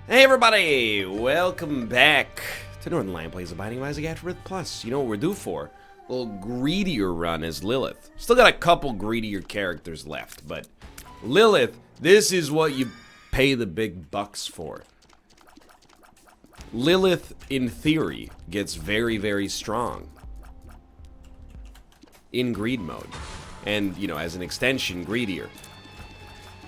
Hey everybody! Welcome back to Northernlion Plays a Binding of Isaac Afterbirth Plus. You know what we're due for? A little greedier run as Lilith. Still got a couple greedier characters left, but Lilith, this is what you pay the big bucks for. Lilith, in theory, gets very, very strong in greed mode. And, you know, as an extension, greedier.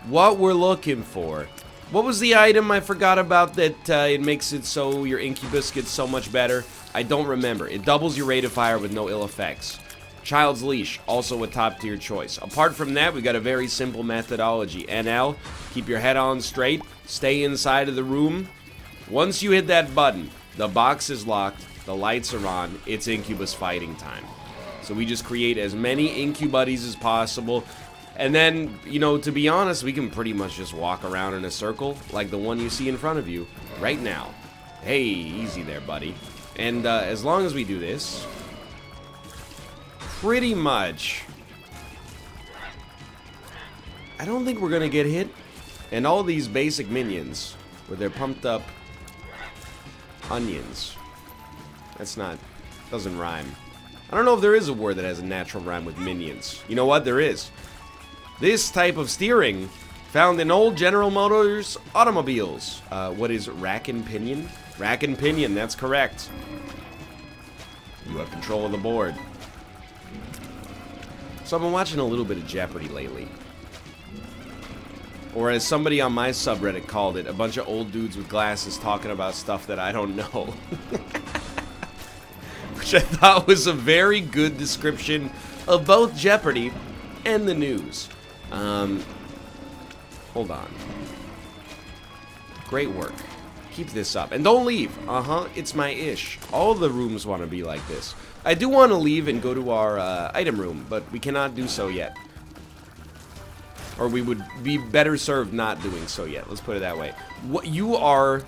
What we're looking for... What was the item I forgot about that it makes it so your incubus gets so much better? I don't remember. It doubles your rate of fire with no ill effects. Child's Leash, also a top tier choice. Apart from that, we got a very simple methodology. NL, keep your head on straight, stay inside of the room. Once you hit that button, the box is locked, the lights are on, it's incubus fighting time. So we just create as many incubuddies as possible. And then, you know, to be honest, we can pretty much just walk around in a circle like the one you see in front of you right now. Hey, easy there, buddy. And as long as we do this, pretty much, I don't think we're going to get hit. And all these basic minions with their pumped up onions. That's not, doesn't rhyme. I don't know if there is a word that has a natural rhyme with minions. You know what? There is. This type of steering found in old General Motors automobiles. What is rack and pinion? Rack and pinion, that's correct. You have control of the board. So I've been watching a little bit of Jeopardy lately. Or as somebody on my subreddit called it, a bunch of old dudes with glasses talking about stuff that I don't know. Which I thought was a very good description of both Jeopardy and the news. Hold on. Great work. Keep this up. And don't leave. It's my ish. All the rooms want to be like this. I do want to leave and go to our item room, but we cannot do so yet. Or we would be better served not doing so yet. Let's put it that way. You are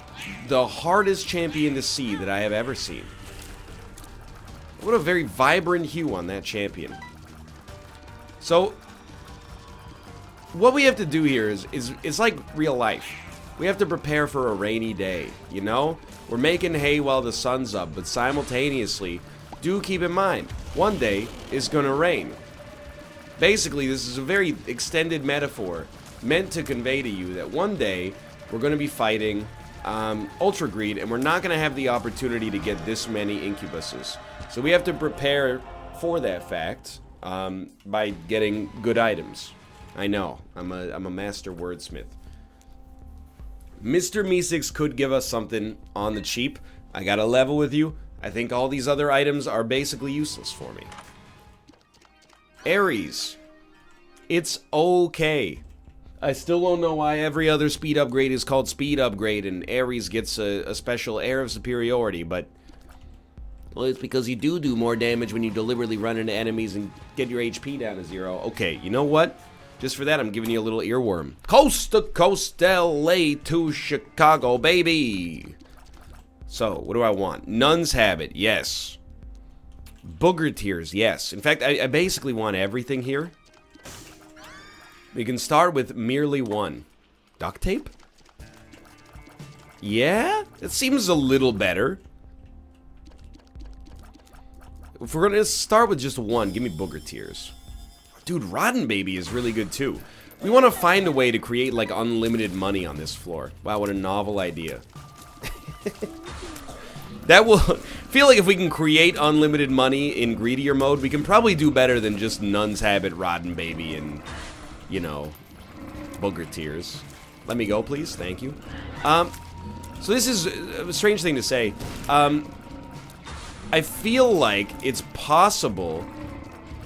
the hardest champion to see that I have ever seen. What a very vibrant hue on that champion. So... what we have to do here is it's like real life. We have to prepare for a rainy day, you know? We're making hay while the sun's up, but simultaneously, do keep in mind, one day is gonna rain. Basically, this is a very extended metaphor meant to convey to you that one day we're gonna be fighting Ultra Greed, and we're not gonna have the opportunity to get this many incubuses. So we have to prepare for that fact by getting good items. I know, I'm a master wordsmith. Mr. Meeseeks could give us something on the cheap. I gotta level with you. I think all these other items are basically useless for me. Ares. It's okay. I still don't know why every other speed upgrade is called speed upgrade and Ares gets a special air of superiority, but... well, it's because you do more damage when you deliberately run into enemies and get your HP down to 0. Okay, you know what? Just for that, I'm giving you a little earworm. Coast to coast, LA to Chicago, baby! So, what do I want? Nun's Habit, yes. Booger Tears, yes. In fact, I basically want everything here. We can start with merely one. Duct tape? Yeah? It seems a little better. If we're gonna start with just one, give me Booger Tears. Dude, Rotten Baby is really good too. We want to find a way to create like unlimited money on this floor. Wow, what a novel idea. That will feel like if we can create unlimited money in greedier mode, we can probably do better than just Nun's Habit, Rotten Baby, and, you know, Booger Tears. Let me go, please. Thank you. So this is a strange thing to say. I feel like it's possible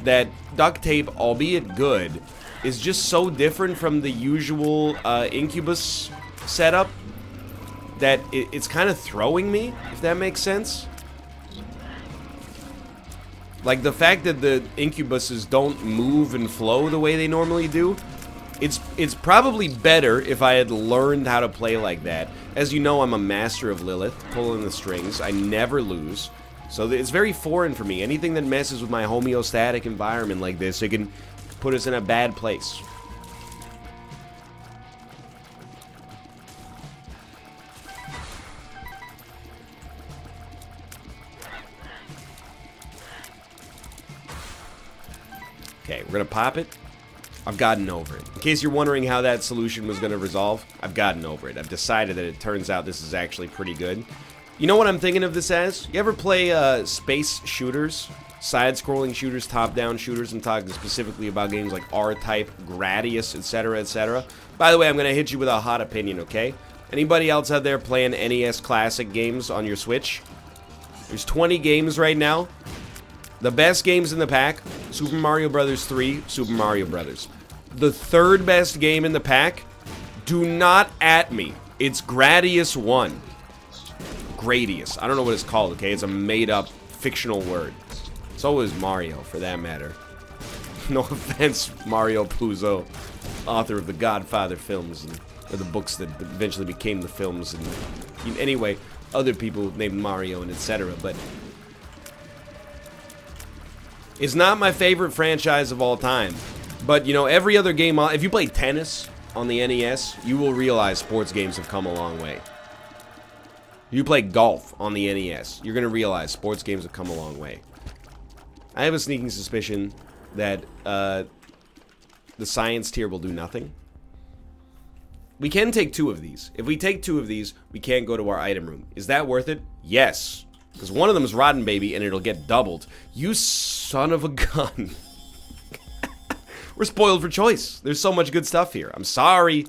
that duct tape, albeit good, is just so different from the usual incubus setup that it's kind of throwing me, if that makes sense. Like the fact that the incubuses don't move and flow the way they normally do, it's probably better if I had learned how to play like that. As you know, I'm a master of Lilith, pulling the strings. I never lose. So it's very foreign for me. Anything that messes with my homeostatic environment like this, it can put us in a bad place. Okay, we're gonna pop it. I've gotten over it. In case you're wondering how that solution was gonna resolve, I've gotten over it. I've decided that it turns out this is actually pretty good. You know what I'm thinking of this as? You ever play space shooters? Side-scrolling shooters, top-down shooters. I'm talking specifically about games like R-Type, Gradius, etc., etc. By the way, I'm gonna hit you with a hot opinion, okay? Anybody else out there playing NES Classic games on your Switch? There's 20 games right now. The best games in the pack, Super Mario Bros. 3, Super Mario Bros. The third best game in the pack, do not at me. It's Gradius 1. Gradius. I don't know what it's called, okay? It's a made-up fictional word. So is Mario, for that matter. No offense, Mario Puzo, author of the Godfather films, or the books that eventually became the films, and anyway, other people named Mario and etc., but it's not my favorite franchise of all time. But, you know, every other game, if you play tennis on the NES, you will realize sports games have come a long way. If you play golf on the NES, you're going to realize sports games have come a long way. I have a sneaking suspicion that the science tier will do nothing. We can take 2 of these. If we take 2 of these, we can go to our item room. Is that worth it? Yes. Because one of them is Rotten Baby, and it'll get doubled. You son of a gun. We're spoiled for choice. There's so much good stuff here. I'm sorry.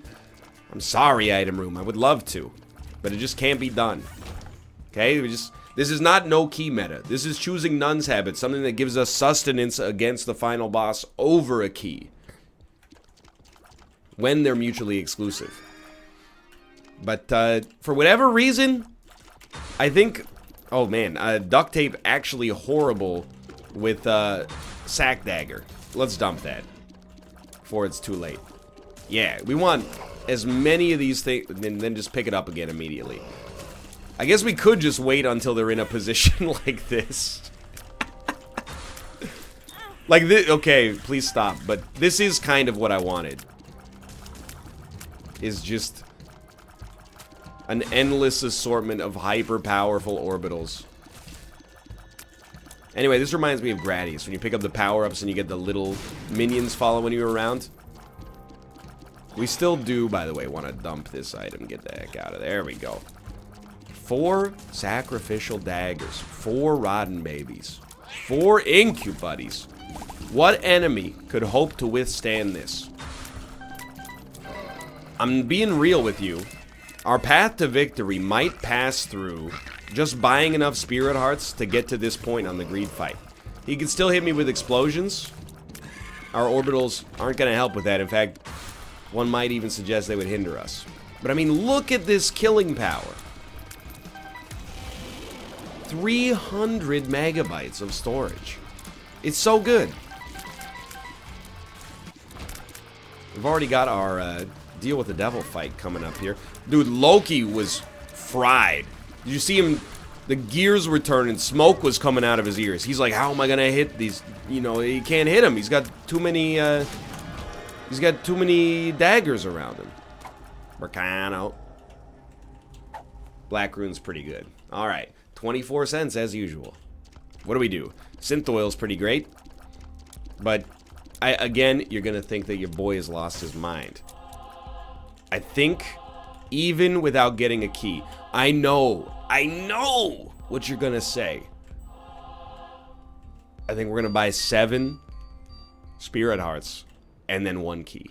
I'm sorry, item room. I would love to. But it just can't be done. Okay? This is not no-key meta. This is choosing Nun's Habit, something that gives us sustenance against the final boss over a key. When they're mutually exclusive. But, for whatever reason, I think... Oh, man. Duct tape actually horrible with, sack dagger. Let's dump that. Before it's too late. Yeah, we want as many of these things, and then just pick it up again immediately. I guess we could just wait until they're in a position like this. Like this, okay, please stop. But this is kind of what I wanted. Is just an endless assortment of hyper-powerful orbitals. Anyway, this reminds me of Gradius. When you pick up the power-ups and you get the little minions following you around. We still do, by the way, want to dump this item. Get the heck out of there. There we go. 4 sacrificial daggers. 4 rotten babies. 4 incubuddies. What enemy could hope to withstand this? I'm being real with you. Our path to victory might pass through just buying enough spirit hearts to get to this point on the greed fight. He can still hit me with explosions. Our orbitals aren't going to help with that. In fact, one might even suggest they would hinder us. But I mean, look at this killing power. 300 megabytes of storage. It's so good. We've already got our deal with the devil fight coming up here. Dude, Loki was fried. Did you see him? The gears were turning. Smoke was coming out of his ears. He's like, how am I gonna hit these? You know, he can't hit him. He's got too many, daggers around him. Mercano. Black Rune's pretty good. Alright. 24 cents as usual. What do we do? Synth Oil's pretty great. But, again, you're gonna think that your boy has lost his mind. I think, even without getting a key, I know what you're gonna say. I think we're gonna buy 7 spirit hearts and then 1 key.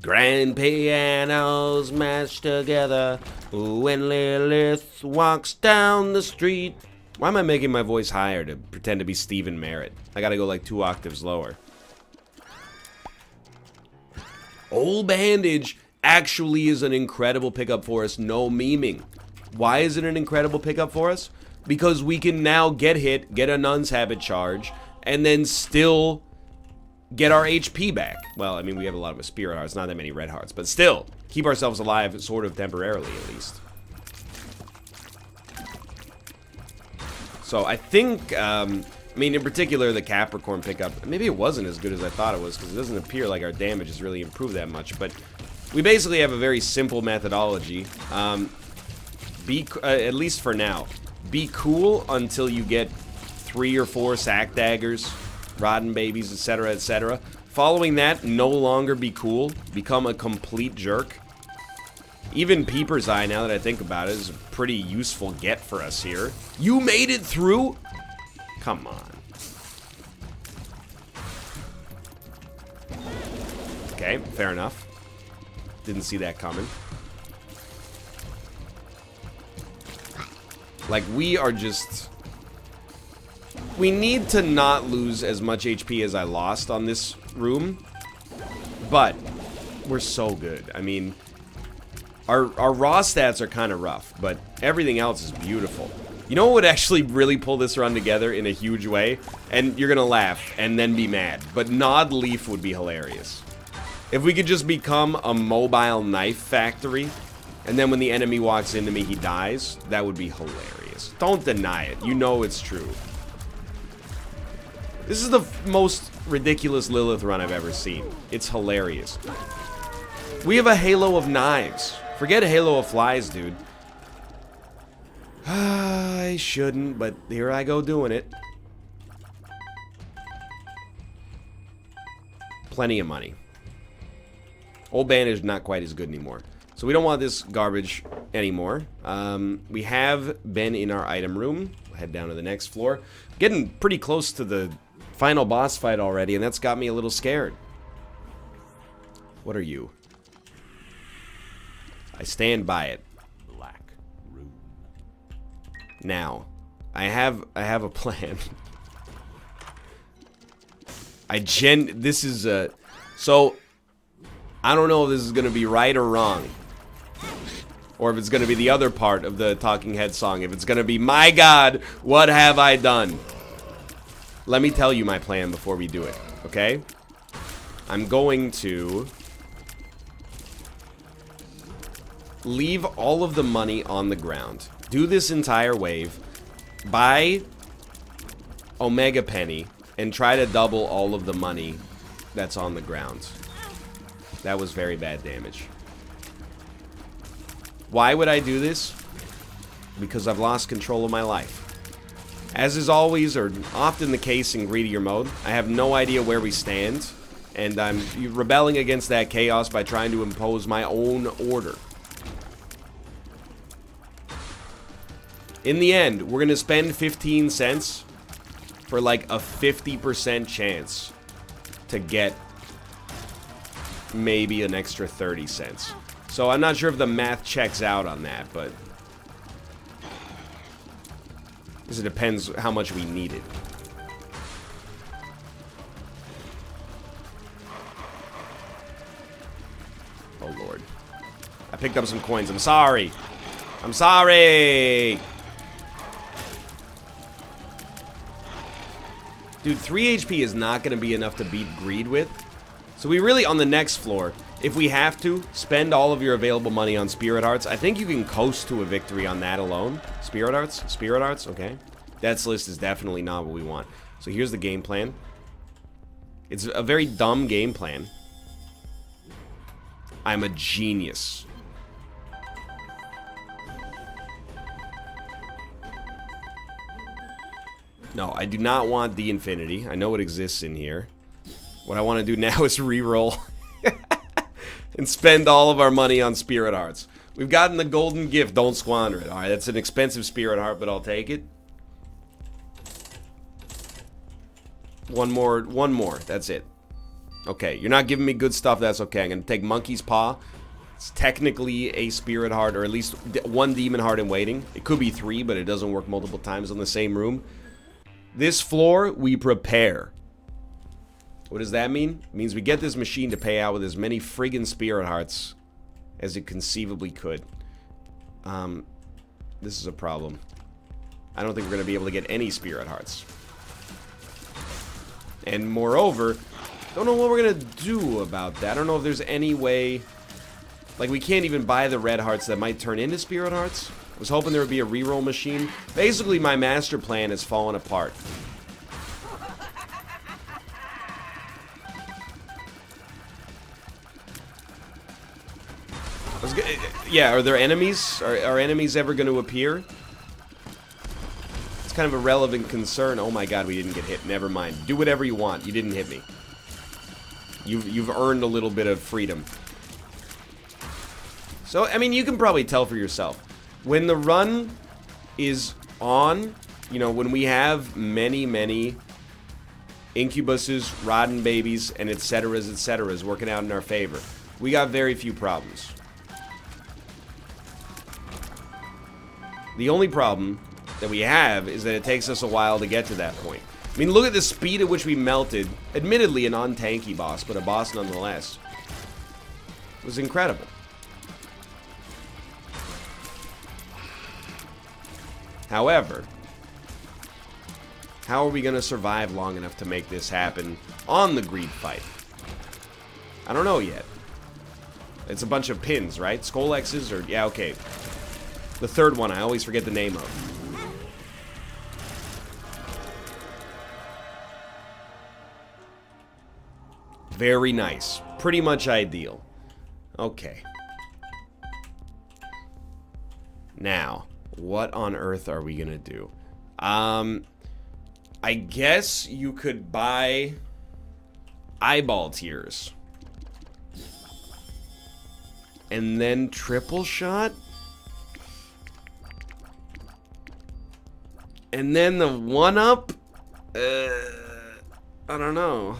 Grand pianos matched together when Lilith walks down the street. Why am I making my voice higher to pretend to be Stephen Merritt? I gotta go like 2 octaves lower. Old Bandage actually is an incredible pickup for us, no memeing. Why is it an incredible pickup for us? Because we can now get hit, get a Nun's Habit charge, and then still get our HP back. Well, I mean, we have a lot of spirit hearts, not that many red hearts, but still, keep ourselves alive, sort of temporarily at least. So I think, I mean, in particular, the Capricorn pickup, maybe it wasn't as good as I thought it was, because it doesn't appear like our damage has really improved that much, but we basically have a very simple methodology. At least for now, be cool until you get 3 or 4 sack daggers, rotten babies, etc., etc. Following that, no longer be cool, become a complete jerk. Even Peeper's Eye, now that I think about it, is a pretty useful get for us here. You made it through? Come on. Okay, fair enough. Didn't see that coming. Like, we are just... We need to not lose as much HP as I lost on this room. But we're so good. I mean, our raw stats are kind of rough, but everything else is beautiful. You know what would actually really pull this run together in a huge way? And you're gonna laugh and then be mad. But Nod Leaf would be hilarious. If we could just become a mobile knife factory, and then when the enemy walks into me, he dies, that would be hilarious. Don't deny it. You know it's true. This is the most ridiculous Lilith run I've ever seen. It's hilarious. We have a halo of knives. Forget a halo of flies, dude. I shouldn't, but here I go doing it. Plenty of money. Old bandage not quite as good anymore. So we don't want this garbage anymore. We have been in our item room. We'll head down to the next floor. Getting pretty close to the final boss fight already, and that's got me a little scared. What are you? I stand by it. Black room. Now, I have a plan. This is a... So, I don't know if this is going to be right or wrong. Or if it's going to be the other part of the Talking Head song. If it's going to be, my God, what have I done? Let me tell you my plan before we do it, okay? I'm going to leave all of the money on the ground. Do this entire wave. Buy Omega Penny and try to double all of the money that's on the ground. That was very bad damage. Why would I do this? Because I've lost control of my life. As is always, or often the case in greedier mode, I have no idea where we stand, and I'm rebelling against that chaos by trying to impose my own order. In the end, we're going to spend 15 cents for like a 50% chance to get maybe an extra 30 cents. So I'm not sure if the math checks out on that, but... because it depends how much we need it. Oh, Lord. I picked up some coins. I'm sorry. I'm sorry. Dude, 3 HP is not going to be enough to beat Greed with. So we really, on the next floor, if we have to, spend all of your available money on Spirit Hearts. I think you can coast to a victory on that alone. Spirit Hearts? Spirit Hearts? Okay. Death's List is definitely not what we want. So here's the game plan. It's a very dumb game plan. I'm a genius. No, I do not want the Infinity. I know it exists in here. What I want to do now is re-roll and spend all of our money on Spirit Hearts. We've gotten the golden gift. Don't squander it. Alright, that's an expensive Spirit Heart, but I'll take it. One more. That's it. Okay, you're not giving me good stuff. That's okay. I'm going to take Monkey's Paw. It's technically a Spirit Heart, or at least 1 Demon Heart in waiting. It could be 3, but it doesn't work multiple times on the same room. This floor, we prepare. What does that mean? It means we get this machine to pay out with as many friggin' Spirit Hearts as it conceivably could. This is a problem. I don't think we're going to be able to get any Spirit Hearts. And moreover, don't know what we're going to do about that. I don't know if there's any way... like, we can't even buy the red hearts that might turn into Spirit Hearts. I was hoping there would be a reroll machine. Basically, my master plan has fallen apart. Yeah, are there enemies? Are enemies ever going to appear? It's kind of a relevant concern. Oh my god, we didn't get hit. Never mind. Do whatever you want. You didn't hit me. You've earned a little bit of freedom. So, I mean, you can probably tell for yourself. When the run is on, you know, when we have many incubuses, rotten babies, and etceteras working out in our favor, we got very few problems. The only problem that we have is that it takes us a while to get to that point. I mean, look at the speed at which we melted. Admittedly, a non-tanky boss, but a boss nonetheless. It was incredible. However, how are we going to survive long enough to make this happen on the greed fight? I don't know yet. It's a bunch of pins, right? Skolexes or... yeah, okay. The third one, I always forget the name of. Very nice. Pretty much ideal. Okay. Now, what on earth are we gonna do? I guess you could buy eyeball tears. And then triple shot? And then the one-up? I don't know.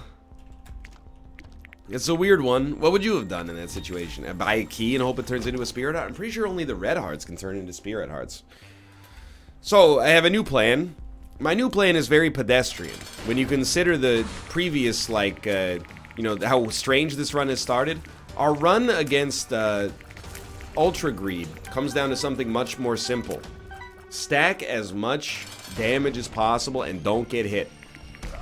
It's a weird one. What would you have done in that situation? Buy a key and hope it turns into a spirit heart? I'm pretty sure only the red hearts can turn into spirit hearts. So, I have a new plan. My new plan is very pedestrian. When you consider the previous, like, you know, how strange this run has started, our run against Ultra Greed comes down to something much more simple. Stack as much damage as possible and don't get hit.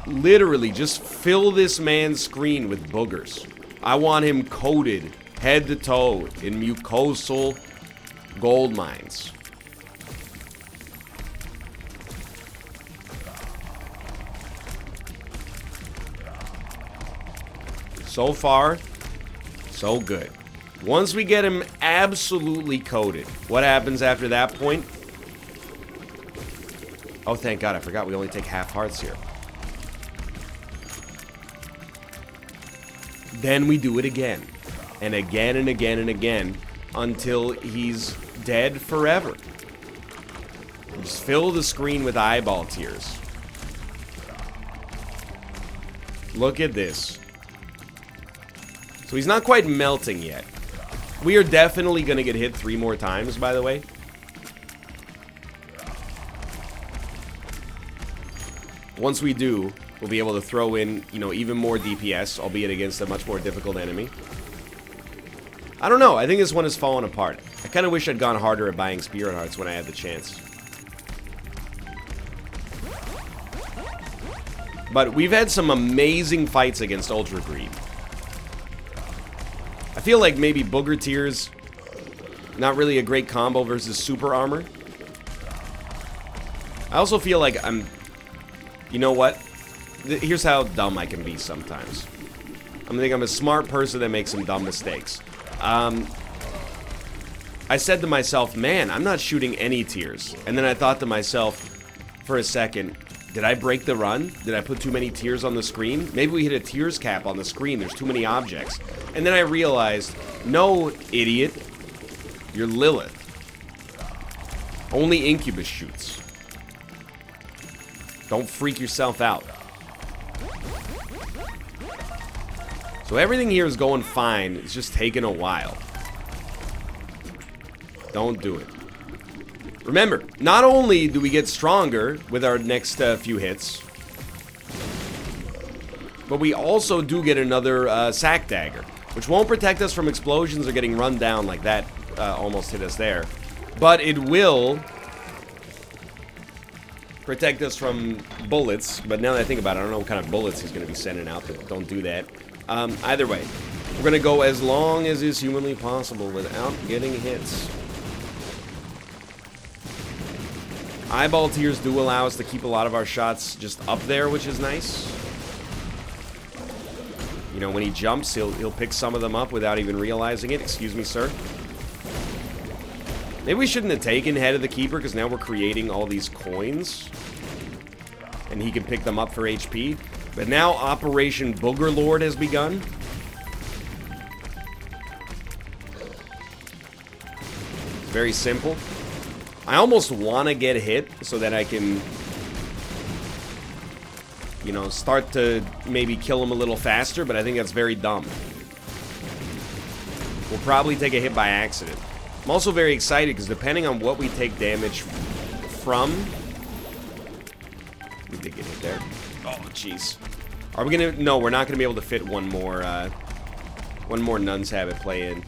Literally, just fill this man's screen with boogers. I want him coated, head to toe, in mucosal gold mines. So far, so good. Once we get him absolutely coated, what happens after that point? Oh, thank God, I forgot we only take half hearts here. Then we do it again, and again, and again, and again, until he's dead forever. Just fill the screen with eyeball tears. Look at this. So he's not quite melting yet. We are definitely going to get hit 3 more times, by the way. Once we do, we'll be able to throw in, you know, even more DPS, albeit against a much more difficult enemy. I don't know. I think this one has fallen apart. I kind of wish I'd gone harder at buying Spirit Hearts when I had the chance. But we've had some amazing fights against Ultra Greed. I feel like maybe Booger Tears, not really a great combo versus Super Armor. I also feel like I'm... You know what? Here's how dumb I can be sometimes. I think I'm a smart person that makes some dumb mistakes. I said to myself, man, I'm not shooting any tears. And then I thought to myself for a second, did I break the run? Did I put too many tears on the screen? Maybe we hit a tears cap on the screen. There's too many objects. And then I realized, no, idiot. You're Lilith. Only Incubus shoots. Don't freak yourself out. So everything here is going fine. It's just taking a while. Don't do it. Remember, not only do we get stronger with our next few hits, but we also do get another sack dagger, which won't protect us from explosions or getting run down like that almost hit us there. But it will protect us from bullets. But now that I think about it, I don't know what kind of bullets he's going to be sending out, but don't do that. Either way, we're going to go as long as is humanly possible without getting hits. Eyeball tears do allow us to keep a lot of our shots just up there, which is nice. You know, when he jumps, he'll pick some of them up without even realizing it. Excuse me, sir. Maybe we shouldn't have taken Head of the Keeper, because now we're creating all these coins. and he can pick them up for HP. But now Operation Booger Lord has begun. It's very simple. I almost want to get hit so that I can, you know, start to maybe kill him a little faster, but I think that's very dumb. We'll probably take a hit by accident. I'm also very excited because depending on what we take damage from... We did get hit there. Oh, jeez. Are we gonna... No, we're not gonna be able to fit one more Nun's Habit play in.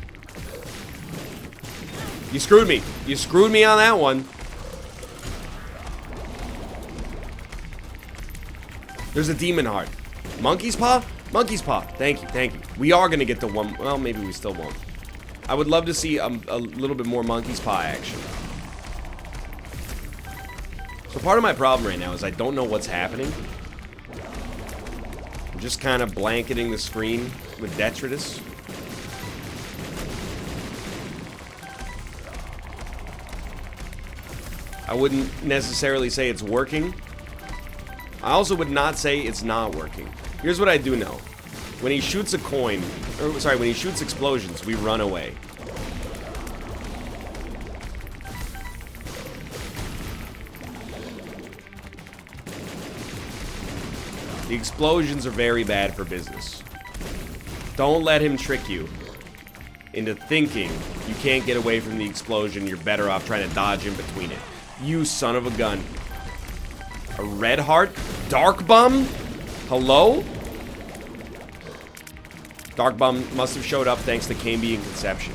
You screwed me. You screwed me on that one. There's a Demon Heart. Monkey's Paw? Monkey's Paw. Thank you, thank you. We are gonna get the one... Well, maybe we still won't. I would love to see a little bit more Monkey's Paw action. So part of my problem right now is I don't know what's happening. I'm just kind of blanketing the screen with detritus. I wouldn't necessarily say it's working. I also would not say it's not working. Here's what I do know. When he shoots a coin, or sorry, when he shoots explosions, we run away. The explosions are very bad for business. Don't let him trick you into thinking you can't get away from the explosion. You're better off trying to dodge in between it. You son of a gun. A red heart? Dark Bum? Hello? Dark Bum must have showed up thanks to Camby and Conception.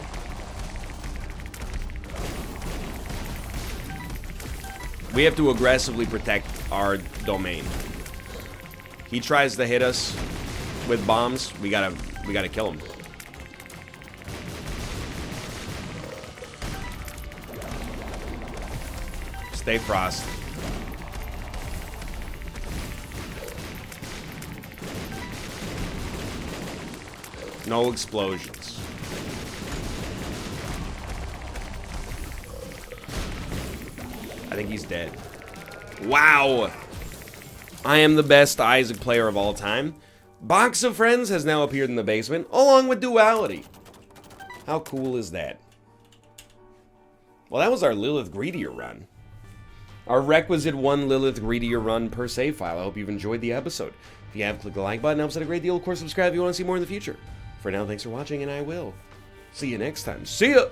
We have to aggressively protect our domain. He tries to hit us with bombs. We gotta kill him. Stay Frost. No explosions. I think he's dead. Wow! I am the best Isaac player of all time. Box of Friends has now appeared in the basement, along with Duality. How cool is that? Well, that was our Lilith Greedier run. Our requisite one Lilith Greedier run per save file. I hope you've enjoyed the episode. If you have, click the like button. It helps out a great deal. Of course, subscribe if you want to see more in the future. For now, thanks for watching, and I will see you next time. See ya!